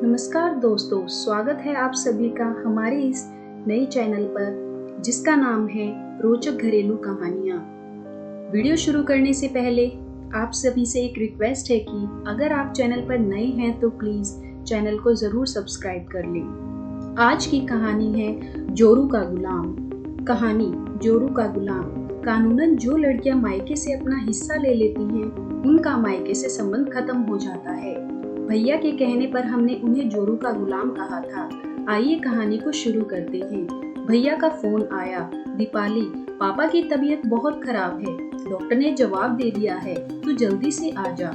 नमस्कार दोस्तों, स्वागत है आप सभी का हमारे इस नए चैनल पर जिसका नाम है रोचक घरेलू कहानियाँ। वीडियो शुरू करने से पहले आप सभी से एक रिक्वेस्ट है कि अगर आप चैनल पर नए हैं तो प्लीज चैनल को जरूर सब्सक्राइब कर लें। आज की कहानी है जोरू का गुलाम। कहानी जोरू का गुलाम। कानूनन जो लड़कियां मायके से अपना हिस्सा ले लेती हैं, उनका मायके से संबंध खत्म हो जाता है। भैया के कहने पर हमने उन्हें जोरू का गुलाम कहा था। आइए कहानी को शुरू करते हैं। भैया का फोन आया। दीपाली, पापा की तबीयत बहुत खराब है। डॉक्टर ने जवाब दे दिया है, तू जल्दी से आ जा।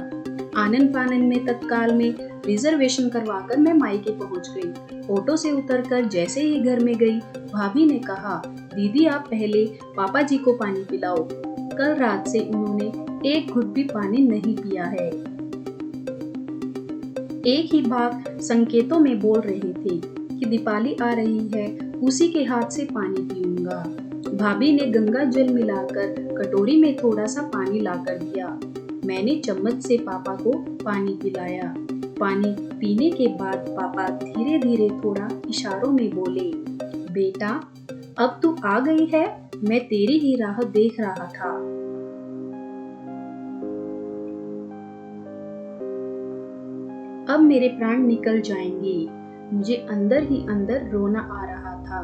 आनन फानन में तत्काल में रिजर्वेशन करवाकर मैं मायके पहुंच गई। ऑटो से उतरकर जैसे ही घर में गई, भाभी ने कहा, दीदी आप पहले पापा जी को पानी पिलाओ। कल रात से उन्होंने एक घुट भी पानी नहीं पिया है। एक ही बात संकेतों में बोल रहे थे कि दीपाली आ रही है, उसी के हाथ से पानी पीऊंगा। भाभी ने गंगा जल मिलाकर कटोरी में थोड़ा सा पानी लाकर दिया। मैंने चम्मच से पापा को पानी पिलाया। पानी पीने के बाद पापा धीरे धीरे थोड़ा इशारों में बोले, बेटा अब तू आ गई है, मैं तेरी ही राह देख रहा था। अब मेरे प्राण निकल जाएंगे। मुझे अंदर ही अंदर रोना आ रहा था,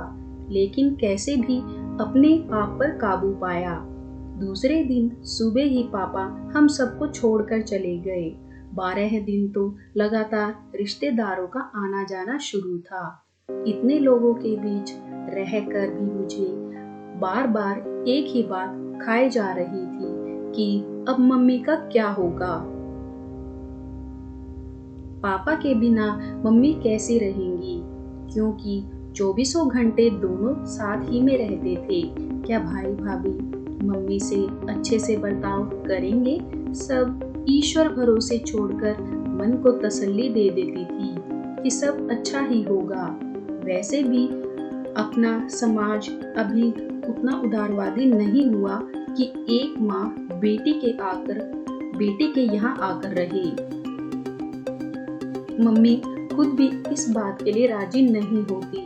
लेकिन कैसे भी अपने आप पर काबू पाया। दूसरे दिन सुबह ही पापा हम सबको छोड़कर चले गए। 12 दिन तो लगातार रिश्तेदारों का आना जाना शुरू था। इतने लोगों के बीच रहकर भी मुझे बार बार एक ही बात खाए जा रही थी कि अब मम्मी का क्या होगा। पापा के बिना मम्मी कैसे रहेंगी, क्योंकि 24 घंटे दोनों साथ ही में रहते थे। क्या भाई भाभी मम्मी से अच्छे से बर्ताव करेंगे? सब ईश्वर भरोसे छोड़कर मन को तसल्ली दे देती थी कि सब अच्छा ही होगा। वैसे भी अपना समाज अभी उतना उदारवादी नहीं हुआ कि एक माँ बेटी के यहाँ आकर रहे। मम्मी खुद भी इस बात के लिए राजी नहीं होती।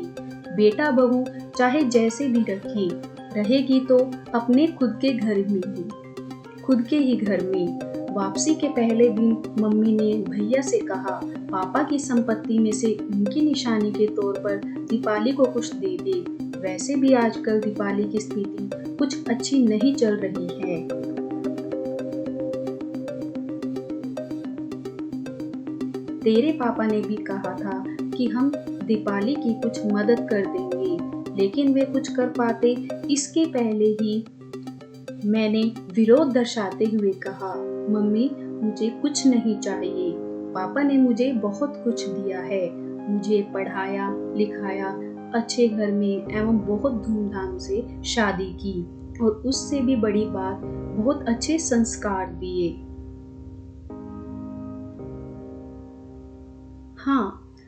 बेटा बहू चाहे जैसे भी रहेगी तो अपने खुद के ही घर में। वापसी के पहले दिन मम्मी ने भैया से कहा, पापा की संपत्ति में से उनकी निशानी के तौर पर दीपाली को कुछ दे दे। वैसे भी आजकल दीपाली की स्थिति कुछ अच्छी नहीं चल रही है। तेरे पापा ने भी कहा था कि हम दीपाली की कुछ मदद कर देंगे, लेकिन वे कुछ कर पाते इसके पहले ही मैंने विरोध दर्शाते हुए कहा, मम्मी मुझे कुछ नहीं चाहिए। पापा ने मुझे बहुत कुछ दिया है, मुझे पढ़ाया लिखाया, अच्छे घर में एवं बहुत धूमधाम से शादी की, और उससे भी बड़ी बात बहुत अच्छे संस्कार दिए। हाँ,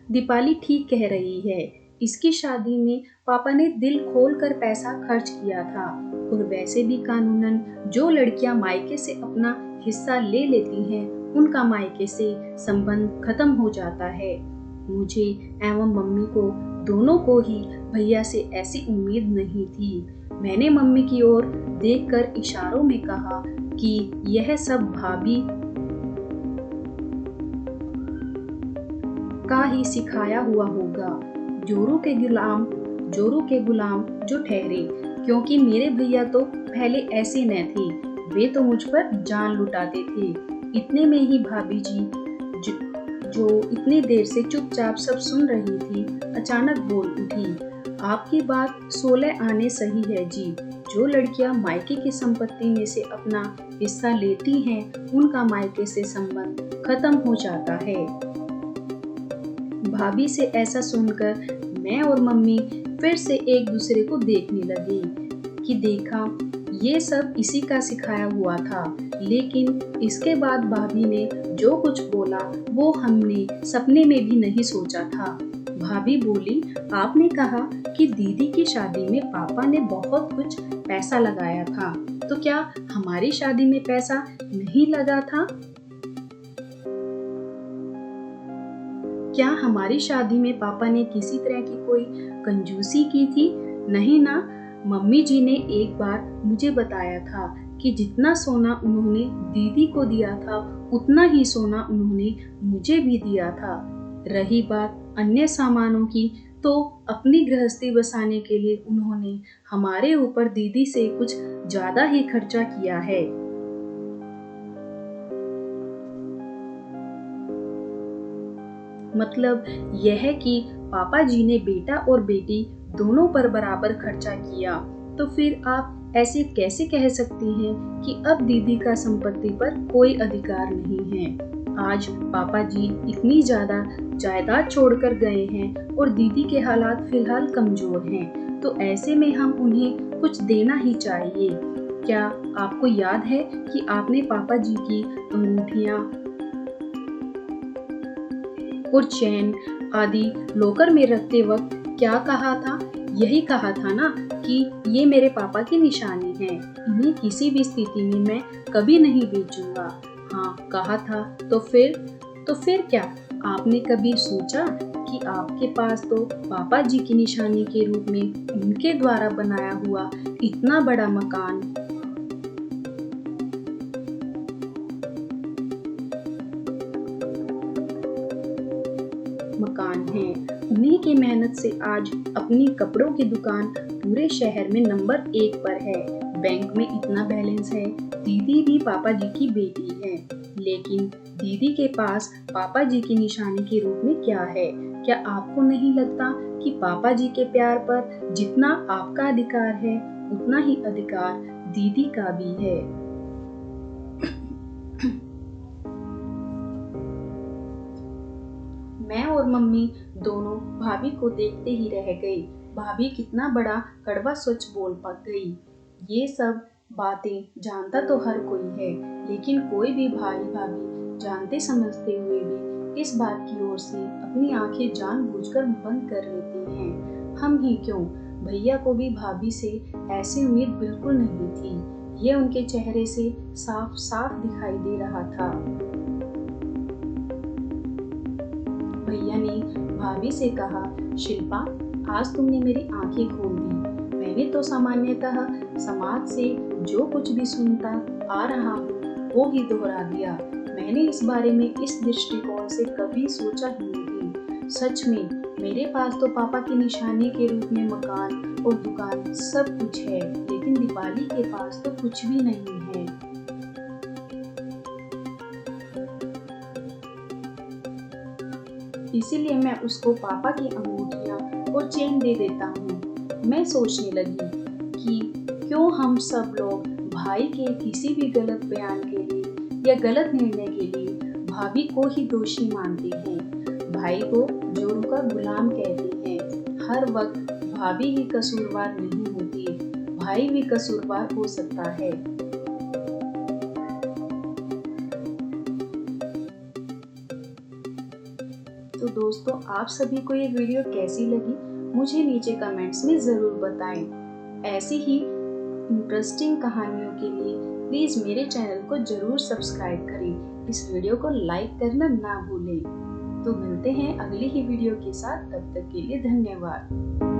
दीपाली ठीक कह रही है। इसकी शादी में पापा ने दिल खोलकर पैसा खर्च किया था, और वैसे भी कानूनन जो लड़कियां मायके से अपना हिस्सा ले लेती हैं, उनका मायके से संबंध खत्म हो जाता है। मुझे एवं मम्मी को दोनों को ही भैया से ऐसी उम्मीद नहीं थी। मैंने मम्मी की ओर देखकर इशारों में कहा कि यह सब भाभी का ही सिखाया हुआ होगा। जोरू के गुलाम जो ठहरे, क्योंकि मेरे भैया तो पहले ऐसे न थे। वे तो मुझ पर जान लुटाते थे। इतने में ही भाभी जी जो इतनी देर से चुपचाप सब सुन रही थी, अचानक बोल उठी, आपकी बात 16 आने सही है जी। जो लड़कियां मायके की संपत्ति में से अपना हिस्सा लेती हैं, उनका मायके से संबंध खत्म हो जाता है। भाभी से ऐसा सुनकर मैं और मम्मी फिर से एक दूसरे को देखने लगे कि देखा ये सब इसी का सिखाया हुआ था। लेकिन इसके बाद भाभी ने जो कुछ बोला वो हमने सपने में भी नहीं सोचा था। भाभी बोली, आपने कहा कि दीदी की शादी में पापा ने बहुत कुछ पैसा लगाया था, तो क्या हमारी शादी में पैसा नहीं लगा था? क्या हमारी शादी में पापा ने किसी तरह की कोई कंजूसी की थी? नहीं ना। मम्मी जी ने एक बार मुझे बताया था कि जितना सोना उन्होंने दीदी को दिया था उतना ही सोना उन्होंने मुझे भी दिया था। रही बात अन्य सामानों की, तो अपनी गृहस्थी बसाने के लिए उन्होंने हमारे ऊपर दीदी से कुछ ज्यादा ही खर्चा किया है। मतलब यह कि पापा जी ने बेटा और बेटी दोनों पर बराबर खर्चा किया। तो फिर आप ऐसे कैसे कह सकती हैं कि अब दीदी का संपत्ति पर कोई अधिकार नहीं है? आज पापा जी इतनी ज्यादा जायदाद छोड़कर गए हैं और दीदी के हालात फिलहाल कमजोर हैं, तो ऐसे में हम उन्हें कुछ देना ही चाहिए। क्या आपको याद है कि आपने पापा जी की अंगूठियां और चैन आदि लॉकर में रखते वक्त क्या कहा था? यही कहा था ना कि ये मेरे पापा की निशानी है, इन्हें किसी भी स्थिति में मैं कभी नहीं बेचूंगा। हाँ, कहा था। तो फिर क्या आपने कभी सोचा कि आपके पास तो पापा जी की निशानी के रूप में उनके द्वारा बनाया हुआ इतना बड़ा मकान है। उन्हीं की मेहनत से आज अपनी कपड़ों की दुकान पूरे शहर में नंबर 1 पर है। बैंक में इतना बैलेंस है। दीदी भी पापा जी की बेटी है, लेकिन दीदी के पास पापा जी की निशानी के रूप में क्या है? क्या आपको नहीं लगता कि पापा जी के प्यार पर जितना आपका अधिकार है उतना ही अधिकार दीदी का भी है? मैं और मम्मी दोनों भाभी को देखते ही रह गए। भाभी कितना बड़ा कड़वा सच बोल पा गई। ये सब बातें जानता तो हर कोई है, लेकिन कोई भी भाई भाभी जानते समझते हुए भी इस बात की ओर से अपनी आंखें जानबूझकर बंद कर लेते हैं। हम ही क्यों, भैया को भी भाभी से ऐसी उम्मीद बिल्कुल नहीं थी। ये उनके चेहरे से साफ साफ दिखाई दे रहा था। भैया ने भाभी से कहा, शिल्पा, आज तुमने मेरी आंखें खोल दी। मैंने तो सामान्यतः समाज से जो कुछ भी सुनता आ रहा हूँ वो ही दोहरा दिया। मैंने इस बारे में इस दृष्टिकोण से कभी सोचा ही नहीं। सच में मेरे पास तो पापा की निशानी के रूप में मकान और दुकान सब कुछ है, लेकिन दीपाली के पास तो कुछ भी नहीं है। इसीलिए मैं उसको पापा की अंगूठियां और चेन दे देता हूँ। मैं सोचने लगी कि क्यों हम सब लोग भाई के किसी भी गलत बयान के लिए या गलत निर्णय के लिए भाभी को ही दोषी मानते हैं। भाई को जोरों का गुलाम कहते हैं। हर वक्त भाभी ही कसूरवार नहीं होती, भाई भी कसूरवार हो सकता है। तो दोस्तों, आप सभी को ये वीडियो कैसी लगी मुझे नीचे कमेंट्स में ज़रूर बताएं। ऐसी ही इंटरेस्टिंग कहानियों के लिए प्लीज़ मेरे चैनल को ज़रूर सब्सक्राइब करें। इस वीडियो को लाइक करना ना भूलें। तो मिलते हैं अगली ही वीडियो के साथ, तब तक के लिए धन्यवाद।